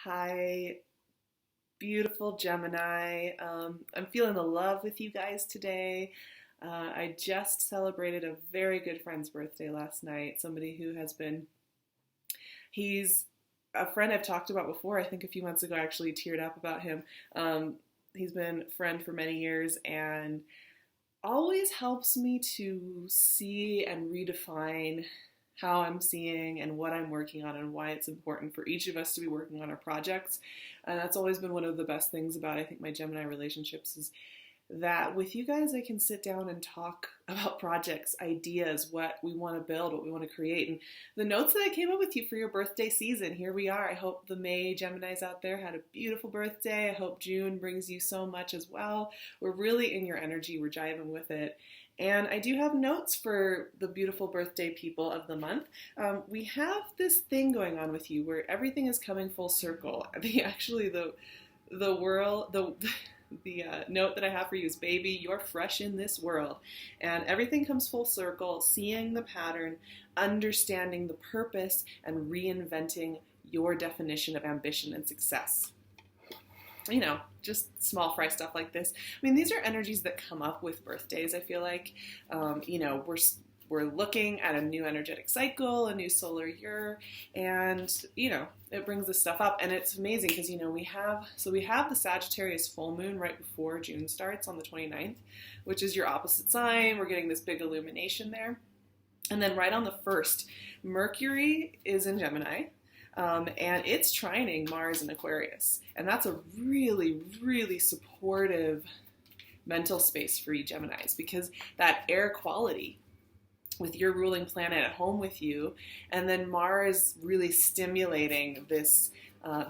Hi, beautiful Gemini. I'm feeling the love with you guys today. I just celebrated a very good friend's birthday last night. Somebody who he's a friend I've talked about before. I think a few months ago I actually teared up about him. Um, he's been a friend for many years and always helps me to see and redefine how I'm seeing and what I'm working on and why it's important for each of us to be working on our projects. And that's always been one of the best things about, I think, my Gemini relationships is that with you guys, I can sit down and talk about projects, ideas, what we want to build, what we want to create. And the notes that I came up with you for your birthday season, here we are. I hope the May Geminis out there had a beautiful birthday. I hope June brings you so much as well. We're really in your energy. We're jiving with it. And I do have notes for the beautiful birthday people of the month. We have this thing going on with you where everything is coming full circle. The world, the note that I have for you is, baby, you're fresh in this world. And everything comes full circle, seeing the pattern, understanding the purpose, and reinventing your definition of ambition and success. Just small fry stuff like this. I mean, these are energies that come up with birthdays, I feel like. We're looking at a new energetic cycle, a new solar year, and, it brings this stuff up. And it's amazing because, we have the Sagittarius full moon right before June starts on the 29th, which is your opposite sign. We're getting this big illumination there. And then right on the 1st, Mercury is in Gemini. And it's trining Mars in Aquarius. And that's a really, really supportive mental space for you Geminis, because that air quality with your ruling planet at home with you, and then Mars really stimulating this,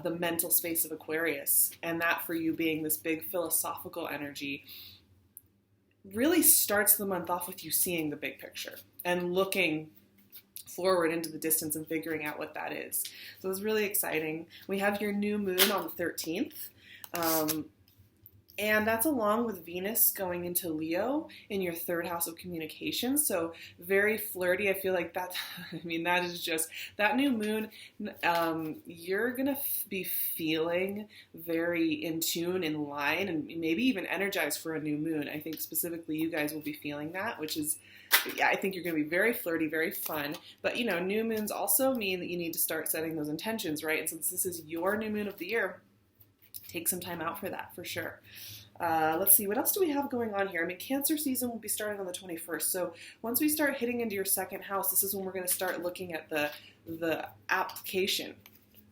the mental space of Aquarius, and that for you being this big philosophical energy, really starts the month off with you seeing the big picture and looking forward into the distance and figuring out what that is. So it's really exciting. We have your new moon on the 13th. And that's along with Venus going into Leo in your 3rd house of communication. So very flirty. I feel like that is just, that new moon, you're going to be feeling very in tune, in line, and maybe even energized for a new moon. I think specifically you guys will be feeling that, which is, I think you're going to be very flirty, very fun. But, new moons also mean that you need to start setting those intentions, right? And since this is your new moon of the year, take some time out for that, for sure. Let's see, what else do we have going on here? Cancer season will be starting on the 21st. So once we start hitting into your 2nd house, this is when we're going to start looking at the application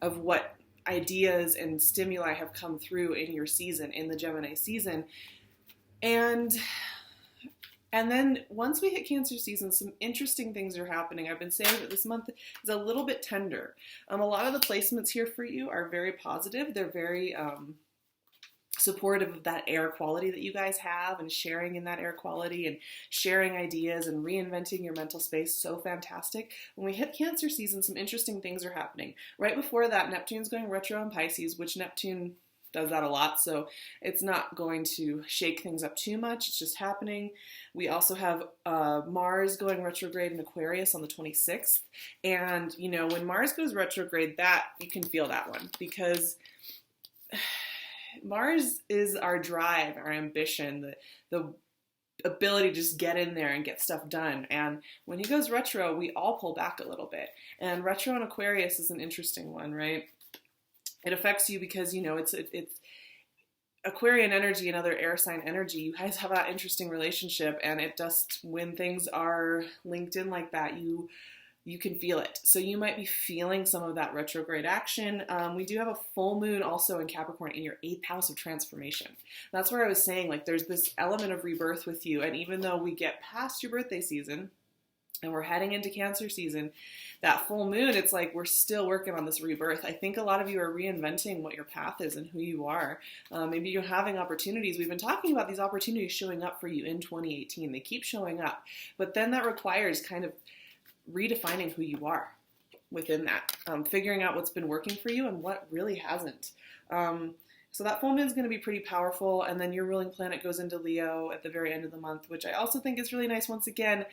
of what ideas and stimuli have come through in your season, in the Gemini season. And then once we hit Cancer season, some interesting things are happening. I've been saying that this month is a little bit tender. A lot of the placements here for you are very positive. They're very supportive of that air quality that you guys have, and sharing in that air quality and sharing ideas and reinventing your mental space. So fantastic. When we hit Cancer season, some interesting things are happening. Right before that, Neptune's going retro in Pisces, which Neptune does that a lot, so it's not going to shake things up too much. It's just happening. We also have Mars going retrograde in Aquarius on the 26th, and when Mars goes retrograde, that you can feel that one, because Mars is our drive, our ambition, the ability to just get in there and get stuff done. And when he goes retro, we all pull back a little bit. And retro in Aquarius is an interesting one, right? It affects you because, it's Aquarian energy and other air sign energy. You guys have that interesting relationship, and it just, when things are linked in like that, you can feel it. So you might be feeling some of that retrograde action. We do have a full moon also in Capricorn in your 8th house of transformation. That's where I was saying, there's this element of rebirth with you. And even though we get past your birthday season and we're heading into Cancer season, that full moon, it's like we're still working on this rebirth. I think a lot of you are reinventing what your path is and who you are. Maybe you're having opportunities. We've been talking about these opportunities showing up for you in 2018. They keep showing up. But then that requires kind of redefining who you are within that, figuring out what's been working for you and what really hasn't. So that full moon is going to be pretty powerful, and then your ruling planet goes into Leo at the very end of the month, which I also think is really nice. Once again,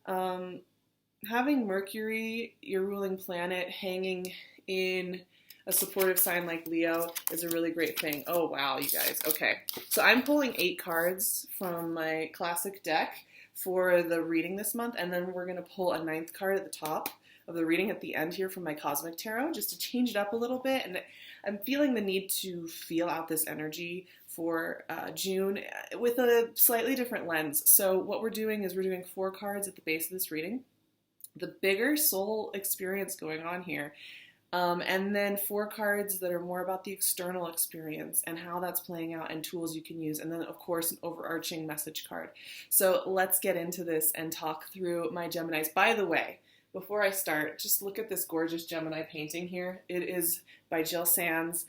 having Mercury, your ruling planet, hanging in a supportive sign like Leo is a really great thing. Oh, wow, you guys. Okay. So I'm pulling 8 cards from my classic deck for the reading this month, and then we're going to pull a 9th card at the top of the reading at the end here from my Cosmic Tarot, just to change it up a little bit. And I'm feeling the need to feel out this energy for June with a slightly different lens. So what we're doing is we're doing 4 cards at the base of this reading, the bigger soul experience going on here. And then 4 cards that are more about the external experience and how that's playing out and tools you can use. And then, of course, an overarching message card. So let's get into this and talk through my Geminis. By the way, before I start, just look at this gorgeous Gemini painting here. It is by Jill Sands.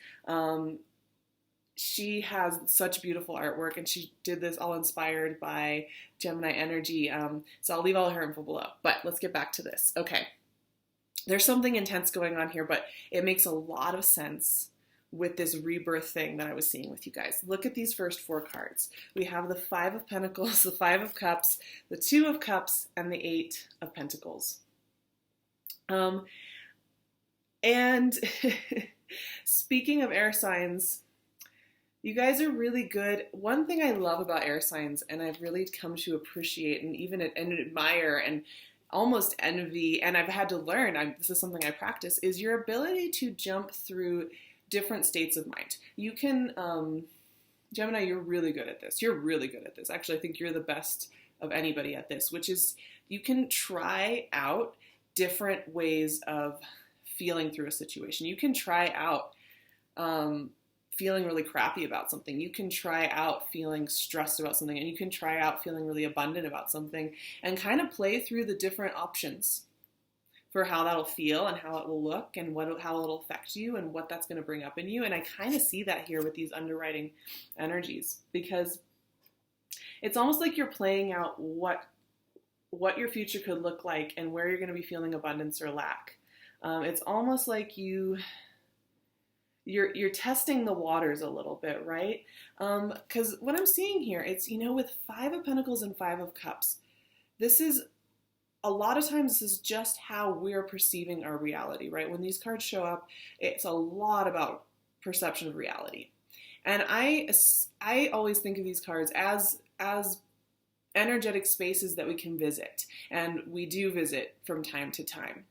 She has such beautiful artwork, and she did this all inspired by Gemini energy. So I'll leave all her info below. But let's get back to this. Okay. There's something intense going on here, but it makes a lot of sense with this rebirth thing that I was seeing with you guys. Look at these first 4 cards. We have the 5 of Pentacles, the 5 of Cups, the 2 of Cups, and the 8 of Pentacles. And speaking of air signs, you guys are really good. One thing I love about air signs, and I've really come to appreciate and even admire and almost envy, and I've had to learn, this is something I practice, is your ability to jump through different states of mind. You can, Gemini, you're really good at this. You're really good at this. Actually, I think you're the best of anybody at this, which is you can try out different ways of feeling through a situation. You can try out feeling really crappy about something. You can try out feeling stressed about something, and you can try out feeling really abundant about something, and kind of play through the different options for how that'll feel and how it will look and how it'll affect you and what that's going to bring up in you. And I kind of see that here with these underwriting energies, because it's almost like you're playing out what your future could look like and where you're going to be feeling abundance or lack. It's almost like you're testing the waters a little bit, right? Because what I'm seeing here, it's, with 5 of Pentacles and 5 of Cups, this is, a lot of times, this is just how we're perceiving our reality, right? When these cards show up, it's a lot about perception of reality. And I always think of these cards as energetic spaces that we can visit, and we do visit from time to time.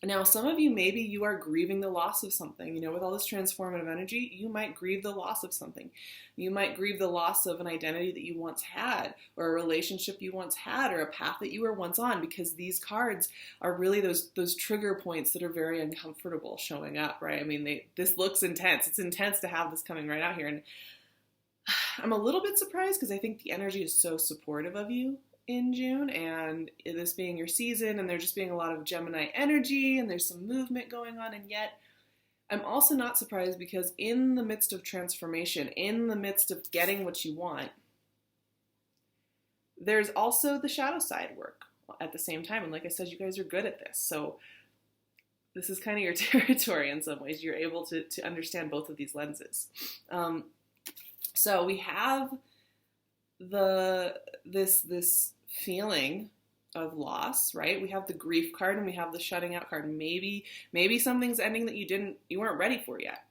Now, some of you, maybe you are grieving the loss of something. With all this transformative energy, you might grieve the loss of something. You might grieve the loss of an identity that you once had, or a relationship you once had, or a path that you were once on, because these cards are really those trigger points that are very uncomfortable showing up, right? I mean, this looks intense. It's intense to have this coming right out here. And I'm a little bit surprised, because I think the energy is so supportive of you in June, and this being your season, and there just being a lot of Gemini energy, and there's some movement going on. And yet I'm also not surprised, because in the midst of transformation, in the midst of getting what you want, there's also the shadow side work at the same time. And like I said, you guys are good at this. So this is kind of your territory in some ways. You're able to understand both of these lenses. So we have this feeling of loss, right? We have the grief card and we have the shutting out card. Maybe something's ending that you weren't ready for yet.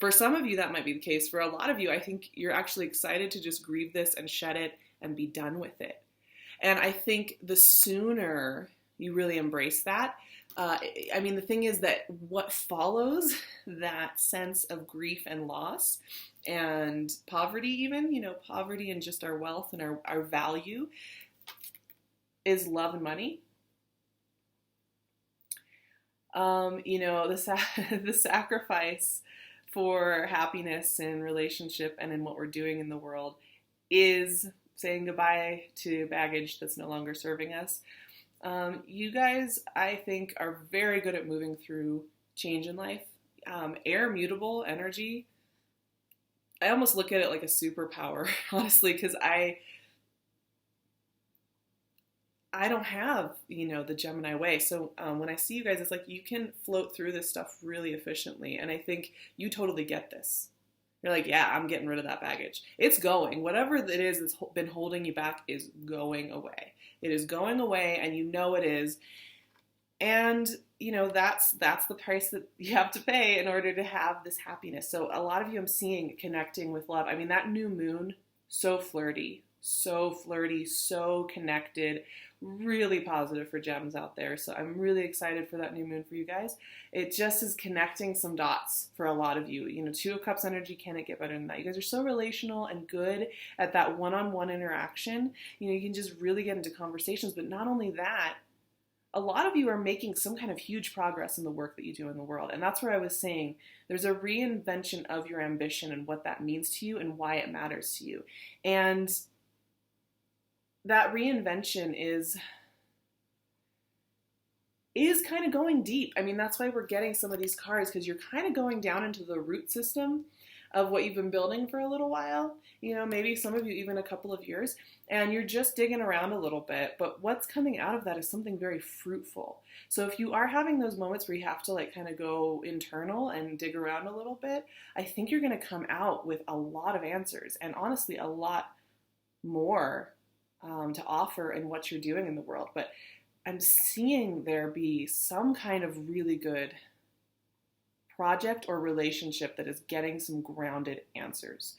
For some of you, that might be the case. For a lot of you, I think you're actually excited to just grieve this and shed it and be done with it. And I think the sooner you really embrace that, the thing is that what follows that sense of grief and loss and poverty, even, poverty and just our wealth and our value, is love and money. The sacrifice for happiness and relationship and in what we're doing in the world is saying goodbye to baggage that's no longer serving us. You guys, I think, are very good at moving through change in life. Air mutable energy, I almost look at it like a superpower, honestly, because I don't have, the Gemini way. So when I see you guys, it's like you can float through this stuff really efficiently. And I think you totally get this. You're like, yeah, I'm getting rid of that baggage. It's going. Whatever it is that's been holding you back is going away. It is going away, and you know it is. And that's the price that you have to pay in order to have this happiness. So a lot of you I'm seeing connecting with love. I mean, that new moon, so flirty, so connected, really positive for gems out there. So I'm really excited for that new moon for you guys. It just is connecting some dots for a lot of you. Two of Cups energy, can it get better than that? You guys are so relational and good at that one-on-one interaction. You can just really get into conversations, but not only that, a lot of you are making some kind of huge progress in the work that you do in the world. And that's where I was saying there's a reinvention of your ambition and what that means to you and why it matters to you. And that reinvention is kind of going deep. I mean, that's why we're getting some of these cards, because you're kind of going down into the root system of what you've been building for a little while, maybe some of you even a couple of years, and you're just digging around a little bit, but what's coming out of that is something very fruitful. So if you are having those moments where you have to kind of go internal and dig around a little bit, I think you're going to come out with a lot of answers, and honestly a lot more to offer in what you're doing in the world. But I'm seeing there be some kind of really good project or relationship that is getting some grounded answers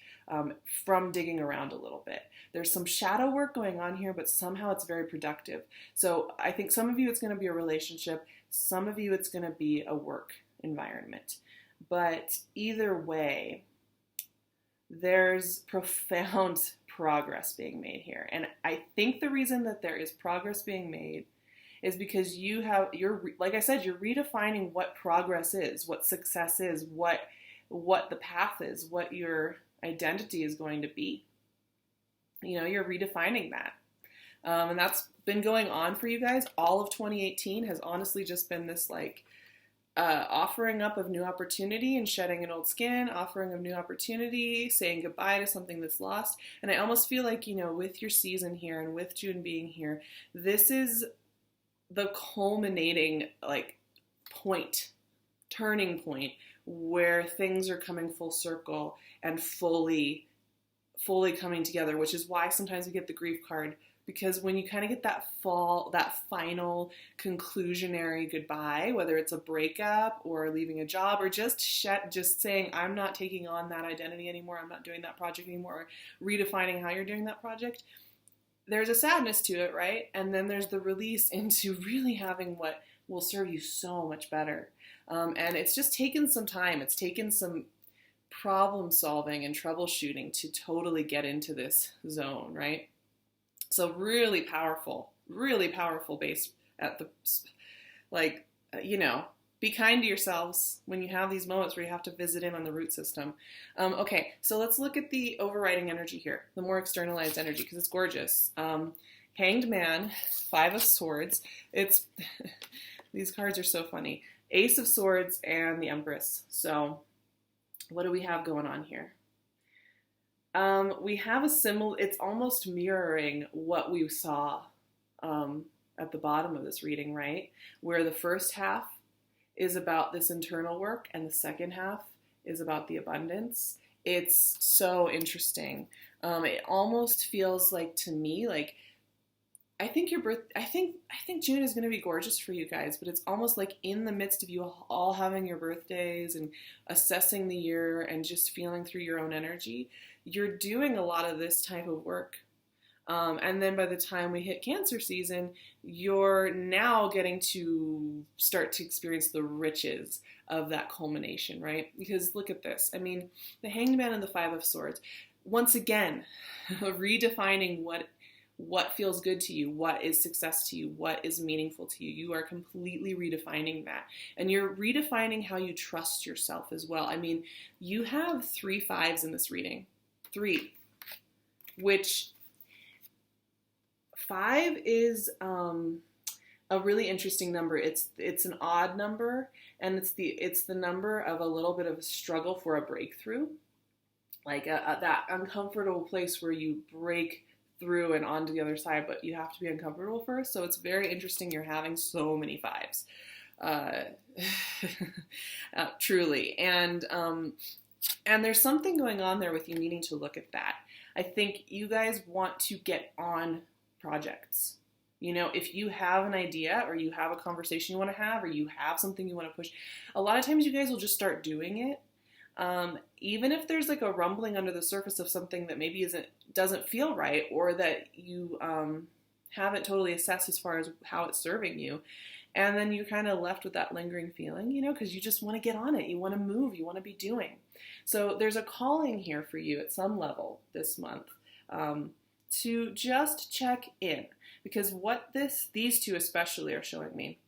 from digging around a little bit. There's some shadow work going on here, but somehow it's very productive. So I think some of you it's going to be a relationship, some of you it's going to be a work environment. But either way, there's profound progress being made here. And I think the reason that there is progress being made is because like I said, you're redefining what progress is, what success is, what the path is, what your identity is going to be. You're redefining that. And that's been going on for you guys. All of 2018 has honestly just been this offering up of new opportunity and shedding an old skin, offering of new opportunity, saying goodbye to something that's lost. And I almost feel like, with your season here and with June being here, this is the culminating turning point where things are coming full circle and fully coming together, which is why sometimes we get the grief card, because when you kind of get that final conclusionary goodbye, whether it's a breakup or leaving a job or just saying, I'm not taking on that identity anymore, I'm not doing that project anymore, or redefining how you're doing that project, there's a sadness to it, right? And then there's the release into really having what will serve you so much better. And it's just taken some time. It's taken some problem solving and troubleshooting to totally get into this zone, right? So really powerful base at the, be kind to yourselves when you have these moments where you have to visit in on the root system. Okay, so let's look at the overriding energy here, the more externalized energy, because it's gorgeous. Hanged Man, Five of Swords. These cards are so funny. Ace of Swords and the Empress. So what do we have going on here? We have a symbol. It's almost mirroring what we saw at the bottom of this reading, right? Where the first half is about this internal work and the second half is about the abundance. It's so interesting. It almost feels like, to me, I think June is going to be gorgeous for you guys, but it's almost like in the midst of you all having your birthdays and assessing the year and just feeling through your own energy, you're doing a lot of this type of work. And then by the time we hit Cancer season, you're now getting to start to experience the riches of that culmination, right? Because look at this. I mean, the Hanged Man and the Five of Swords, once again, redefining what feels good to you, what is success to you, what is meaningful to you. You are completely redefining that. And you're redefining how you trust yourself as well. I mean, you have 3 5s in this reading. 3. Which 5 is a really interesting number. It's an odd number, and it's the number of a little bit of a struggle for a breakthrough, that uncomfortable place where you break through and onto the other side, but you have to be uncomfortable first. So it's very interesting you're having so many 5s, truly. And there's something going on there with you needing to look at that. I think you guys want to get on projects. You know, if you have an idea or you have a conversation you want to have or you have something you want to push, a lot of times you guys will just start doing it. Even if there's like a rumbling under the surface of something that maybe doesn't feel right, or that you haven't totally assessed as far as how it's serving you. And then you're kind of left with that lingering feeling, you know, because you just want to get on it. You want to move. You want to be doing. So there's a calling here for you at some level this month to just check in. Because what these two especially are showing me,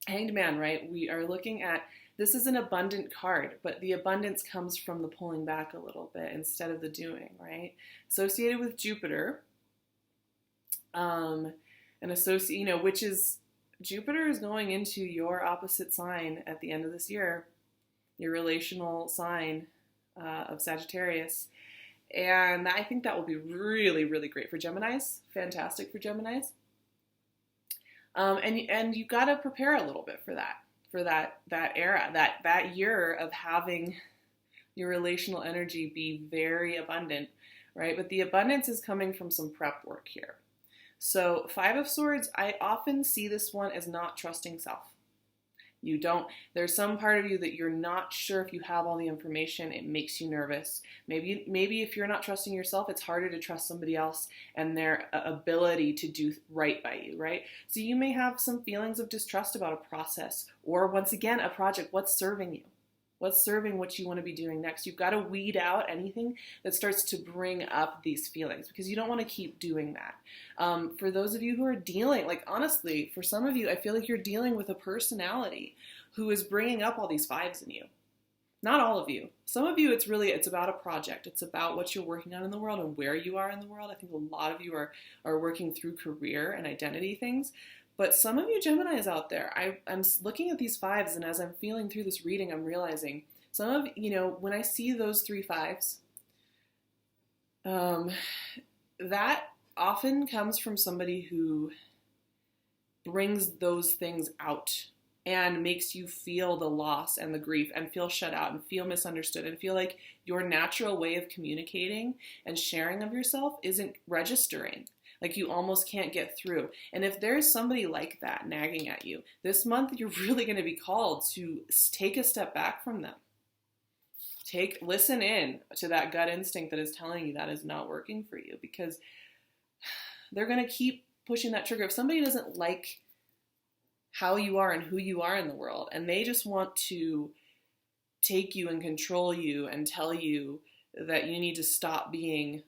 Hanged Man, right? We are looking at, this is an abundant card, but the abundance comes from the pulling back a little bit instead of the doing, right? Associated with Jupiter, and you know, which is, Jupiter is going into your opposite sign at the end of this year, your relational sign of Sagittarius. And I think that will be really, really great for Geminis. Fantastic for Geminis. And you got to prepare a little bit for that era, that year of having your relational energy be very abundant, right? But the abundance is coming from some prep work here. So 5 of Swords, I often see this one as not trusting self. There's some part of you that you're not sure if you have all the information. It makes you nervous. Maybe if you're not trusting yourself, it's harder to trust somebody else and their ability to do right by you, right? So you may have some feelings of distrust about a process, or once again, a project. What's serving you? What's serving what you want to be doing next? You've got to weed out anything that starts to bring up these feelings, because you don't want to keep doing that. For those of you who are dealing, like honestly, for some of you, I feel like you're dealing with a personality who is bringing up all these 5s in you. Not all of you. Some of you, it's about a project. It's about what you're working on in the world and where you are in the world. I think a lot of you are working through career and identity things. But some of you Geminis out there, I'm looking at these 5s, and as I'm feeling through this reading, I'm realizing some of, you know, when I see those 3 5s, that often comes from somebody who brings those things out and makes you feel the loss and the grief and feel shut out and feel misunderstood and feel like your natural way of communicating and sharing of yourself isn't registering. Like you almost can't get through. And if there's somebody like that nagging at you, this month you're really going to be called to take a step back from them. Listen in to that gut instinct that is telling you that is not working for you, because they're going to keep pushing that trigger. If somebody doesn't like how you are and who you are in the world, and they just want to take you and control you and tell you that you need to stop being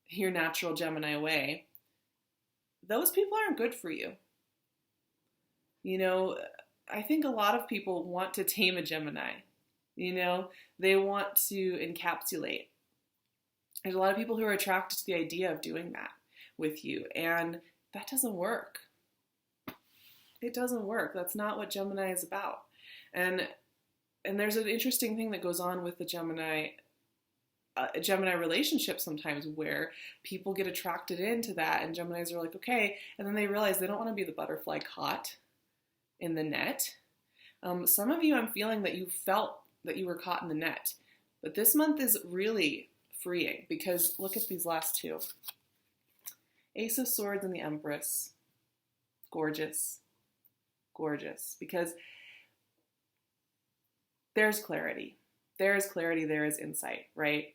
your natural Gemini way, those people aren't good for you. You know, I think a lot of people want to tame a Gemini. You know, they want to encapsulate. There's a lot of people who are attracted to the idea of doing that with you, and that doesn't work. It doesn't work. That's not what Gemini is about. And there's an interesting thing that goes on with the Gemini relationship sometimes, where people get attracted into that, and Geminis are like, okay, and then they realize they don't want to be the butterfly caught in the net. Some of you, I'm feeling that you felt that you were caught in the net, but this month is really freeing, because look at these last 2. Ace of Swords and the Empress. Gorgeous. Gorgeous. Because there's clarity. There is clarity. There is insight, right?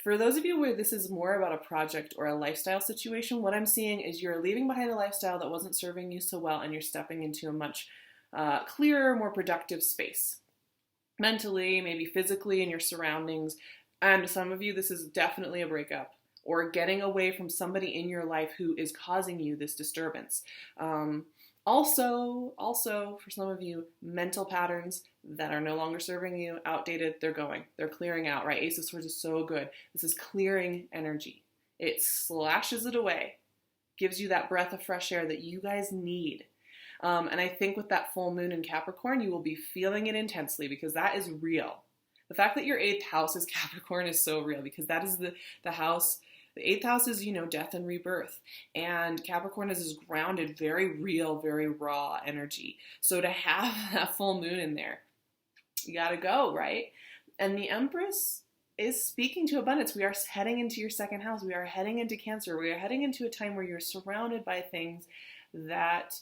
For those of you where this is more about a project or a lifestyle situation, what I'm seeing is you're leaving behind a lifestyle that wasn't serving you so well, and you're stepping into a much clearer, more productive space. Mentally, maybe physically, in your surroundings. And some of you, this is definitely a breakup, or getting away from somebody in your life who is causing you this disturbance. Also, for some of you, mental patterns that are no longer serving you, outdated, they're clearing out, right? Ace of Swords is so good. This is clearing energy. It slashes it away, gives you that breath of fresh air that you guys need. And I think with that full moon in Capricorn, you will be feeling it intensely, because that is real. The fact that your 8th house is Capricorn is so real, because that is the house. The 8th house is, you know, death and rebirth. And Capricorn is this grounded, very real, very raw energy. So to have that full moon in there, you gotta go, right? And the Empress, is speaking to abundance. We are heading into your second house. We are heading into Cancer. We are heading into a time where you're surrounded by things that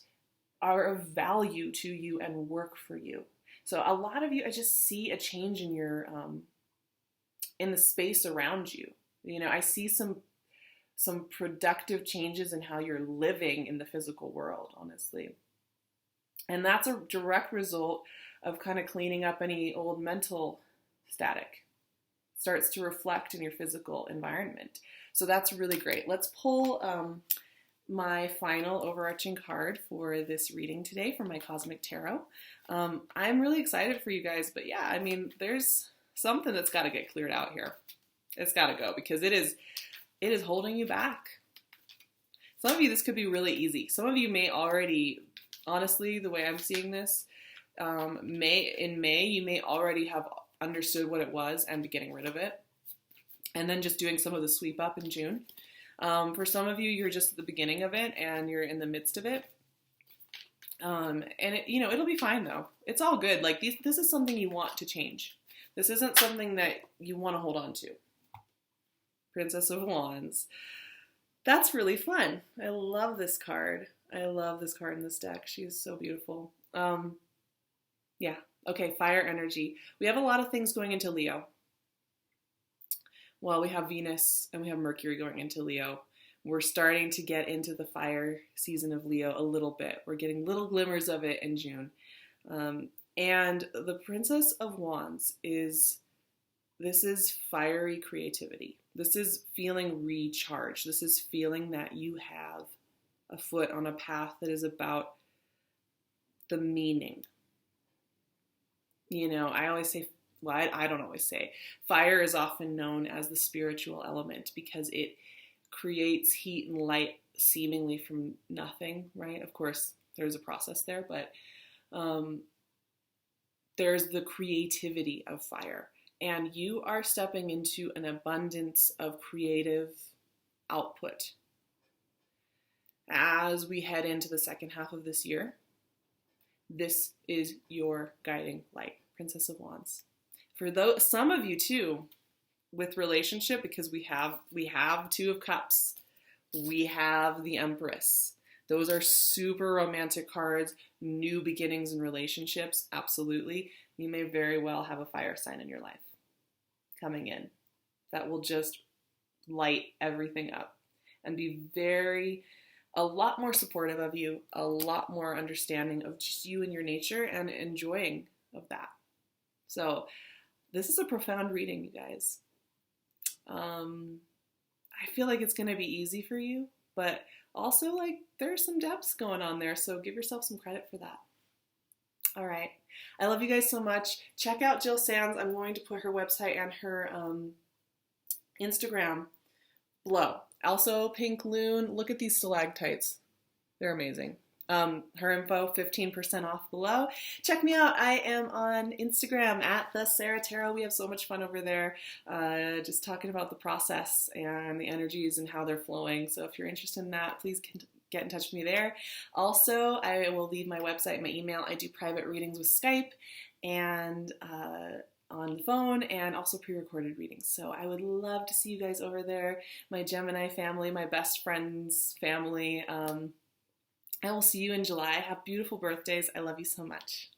are of value to you and work for you. So a lot of you, I just see a change in your in the space around you. You know, I see some productive changes in how you're living in the physical world, honestly. And that's a direct result of kind of cleaning up any old mental static. It starts to reflect in your physical environment. So that's really great. Let's pull my final overarching card for this reading today from my Cosmic Tarot. I'm really excited for you guys, but yeah, I mean, there's something that's got to get cleared out here. It's got to go because it is holding you back. Some of you, this could be really easy. Some of you may already, honestly, the way I'm seeing this, in May, you may already have understood what it was and be getting rid of it. And then just doing some of the sweep up in June. For some of you, you're just at the beginning of it and you're in the midst of it. And it'll be fine though. It's all good. Like this is something you want to change. This isn't something that you want to hold on to. Princess of Wands. That's really fun. I love this card. I love this card in this deck. She is so beautiful. Yeah. Okay, fire energy. We have a lot of things going into Leo. Well, we have Venus and we have Mercury going into Leo. We're starting to get into the fire season of Leo a little bit. We're getting little glimmers of it in June. And the Princess of Wands is fiery creativity. This is feeling recharged. This is feeling that you have a foot on a path that is about the meaning. You know, I always say, well, I don't always say, fire is often known as the spiritual element because it creates heat and light seemingly from nothing, right? Of course, there's a process there, but there's the creativity of fire. And you are stepping into an abundance of creative output as we head into the second half of this year. This is your guiding light, Princess of Wands. For some of you too, with relationship, because we have Two of Cups, we have the Empress. Those are super romantic cards, new beginnings in relationships, absolutely. You may very well have a fire sign in your life coming in that will just light everything up and be a lot more supportive of you, a lot more understanding of just you and your nature and enjoying of that. So this is a profound reading, you guys. I feel like it's going to be easy for you, but also like there's some depths going on there. So give yourself some credit for that. All right. I love you guys so much. Check out Jill Sands. I'm going to put her website and her Instagram below. Also, PinkLune. Look at these stalactites. They're amazing. Her info, 15% off below. Check me out. I am on Instagram at the SARAHTAROT. We have so much fun over there, just talking about the process and the energies and how they're flowing. So if you're interested in that, please get in touch with me there. Also, I will leave my website, my email. I do private readings with Skype and on the phone and also pre-recorded readings. So I would love to see you guys over there. My Gemini family, my best friends family. I will see you in July. Have beautiful birthdays. I love you so much.